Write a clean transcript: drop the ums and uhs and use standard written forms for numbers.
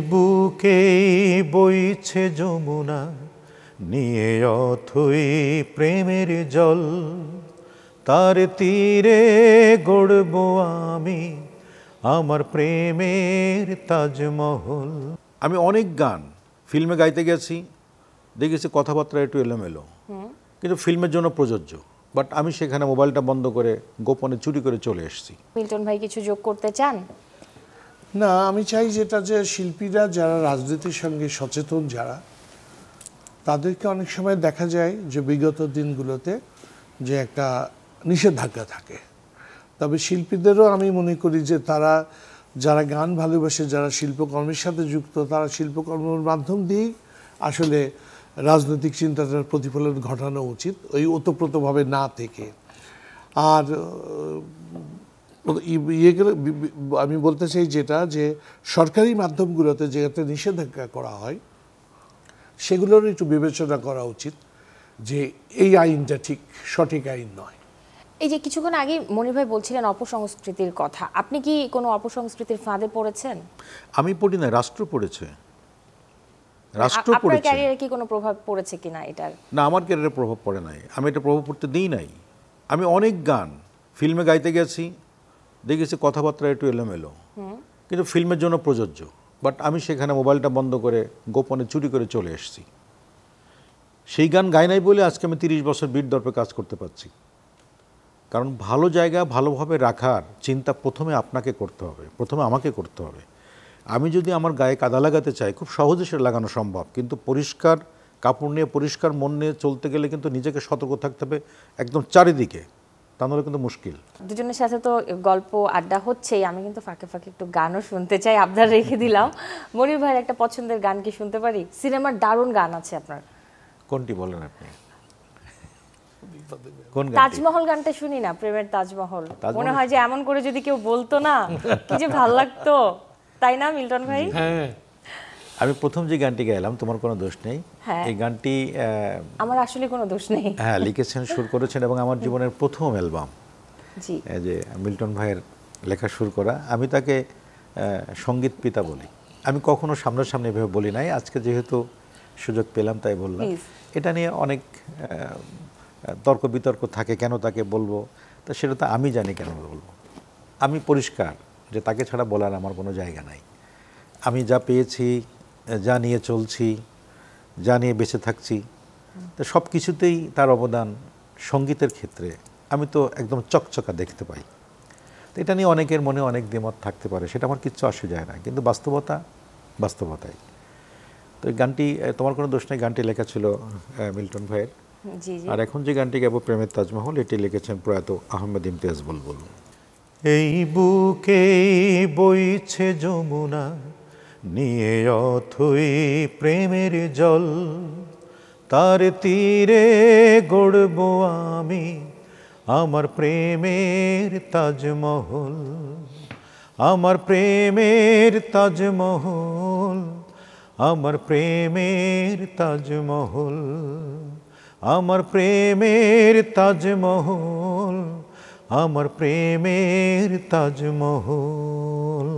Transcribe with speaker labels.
Speaker 1: বুকে বইছে যমুনা নিয়ে অথই প্রেমের জল, তার তীরে গড়ব আমি আমার প্রেমের তাজমহল। আমি অনেক গান ফিল্মে গাইতে গেছি, দেখেছি কথাবার্তা একটু এলোমেলো, কিন্তু ফিল্মের জন্য প্রযোজ্য। বাট আমি সেখানে মোবাইলটা বন্ধ করে গোপনে চুরি করে চলে এসেছি।
Speaker 2: মিল্টন ভাই কিছু যোগ করতে চান?
Speaker 3: না, আমি চাই যেটা যে শিল্পীরা যারা রাজনীতির সঙ্গে সচেতন, যারা তাদেরকে অনেক সময় দেখা যায় যে বিগত দিনগুলোতে যে একটা নিষেধাজ্ঞা থাকে, তবে শিল্পীদেরও আমি মনে করি যে তারা যারা গান ভালোবাসে, যারা শিল্পকর্মের সাথে যুক্ত, তারা শিল্পকর্মের মাধ্যম দিয়েই আসলে রাজনৈতিক চিন্তাধারার প্রতিফলন ঘটানো উচিত, ওই ওতপ্রোতভাবে না থেকে। আর আমি বলতে চাই যেটা যে সরকারি মাধ্যমগুলোতে যে একটা নিষেধাজ্ঞা করা হয় সেগুলোর একটু বিবেচনা করা উচিত যে এই আইনটা ঠিক সঠিক আইন নয়।
Speaker 2: এই যে কিছুক্ষণ আগে মনির ভাই বলছিলেন অপসংস্কৃতির কথা, আপনি কি কোনো অপসংস্কৃতির ফাঁদে পড়েছেন?
Speaker 1: আমি পড়ি না, রাষ্ট্র পড়েছে। রাষ্ট্র
Speaker 2: আপনার
Speaker 1: পড়েছে।
Speaker 2: ক্যারিয়ারে কি কোনো প্রভাব পড়েছে কিনা এটার?
Speaker 1: না, আমার ক্যারিয়ারে প্রভাব পড়ে নাই, আমি এটা প্রভাব পড়তে দিই নাই। আমি অনেক গান ফিল্মে গাইতে গেছি, দেখেছি কথাবার্তা একটু এলোমেলো, কিন্তু ফিল্মের জন্য প্রযোজ্য। বাট আমি সেখানে মোবাইলটা বন্ধ করে গোপনে চুরি করে চলে এসেছি। সেই গান গাই নাই বলে আজকে আমি 30 বছর বীর দর্পে কাজ করতে পারছি। কারণ ভালো জায়গা ভালোভাবে রাখার চিন্তা প্রথমে আপনাকে করতে হবে, প্রথমে আমাকে করতে হবে। আমি যদি আমার গায়ে কাদা লাগাতে চাই, খুব সহজে সেটা লাগানো সম্ভব, কিন্তু পরিষ্কার কাপড় নিয়ে পরিষ্কার মন নিয়ে চলতে গেলে কিন্তু নিজেকে সতর্ক থাকতে হবে একদম চারিদিকে, তা নাহলে কিন্তু মুশকিল।
Speaker 2: দুজনের সাথে তো গল্প আড্ডা হচ্ছেই, আমি কিন্তু ফাঁকে ফাঁকে একটু গানও শুনতে চাই, আপনার রেখে দিলাম। মনির ভাইয়ের একটা পছন্দের গান কি শুনতে পারি? সিনেমার দারুণ গান আছে আপনার।
Speaker 1: কোনটি বলেন আপনি? কোন গান?
Speaker 2: তাজমহল গানটা শুনি না, প্রেমের তাজমহল। মনে হয় যে এমন করে যদি কেউ বলতো না কি যে ভালো লাগতো, তাই না মিল্টন ভাই?
Speaker 3: হ্যাঁ,
Speaker 1: আমি প্রথম যে গানটি গাইলাম, তোমার কোনো দোষ নেই, এই গানটি
Speaker 2: আমার আসলে কোনো দোষ নেই।
Speaker 1: হ্যাঁ, লিখেছেন, সুর করেছেন, এবং আমার জীবনের প্রথম অ্যালবাম,
Speaker 2: জি,
Speaker 1: যে মিল্টন ভাইয়ের লেখা সুর করা। আমি তাকে সঙ্গীত পিতা বলি। আমি কখনো সামনাসামনি এভাবে বলি নাই, আজকে যেহেতু সুযোগ পেলাম তাই বললাম। এটা নিয়ে অনেক তর্ক বিতর্ক থাকে, কেন তাকে বলবো, তা সেটা তো আমি জানি কেন বলবো। আমি পরিষ্কার যে তাকে ছাড়া বলার আমার কোনো জায়গা নাই। আমি যা পেয়েছি, যা নিয়ে চলছি, যা নিয়ে বেঁচে থাকছি, তো সব কিছুতেই তার অবদান। সঙ্গীতের ক্ষেত্রে আমি তো একদম চকচকা দেখতে পাই। তো এটা নিয়ে অনেকের মনে অনেক দ্বিমত থাকতে পারে, সেটা আমার কিচ্ছু আসে যায় না, কিন্তু বাস্তবতা বাস্তবতাই। তো এই গানটি, তোমার কোনো দোষ নেই, গানটি লেখা ছিল মিল্টন ভাইয়ের। আর এখন যে গানটি গাবো, প্রেমের তাজমহল, এটি লিখেছেন প্রয়াত আহমেদ ইমতিয়াজ বুলবুল। এই বুকে বইছে যমুনা নিয়ে অথই প্রেমের জল, তার তীরে গড়ব আমি আমার প্রেমের তাজমহল, আমার প্রেমের তাজমহল, আমার প্রেমের তাজমহল, আমার প্রেমের তাজমহল, আমার প্রেমের তাজমহল।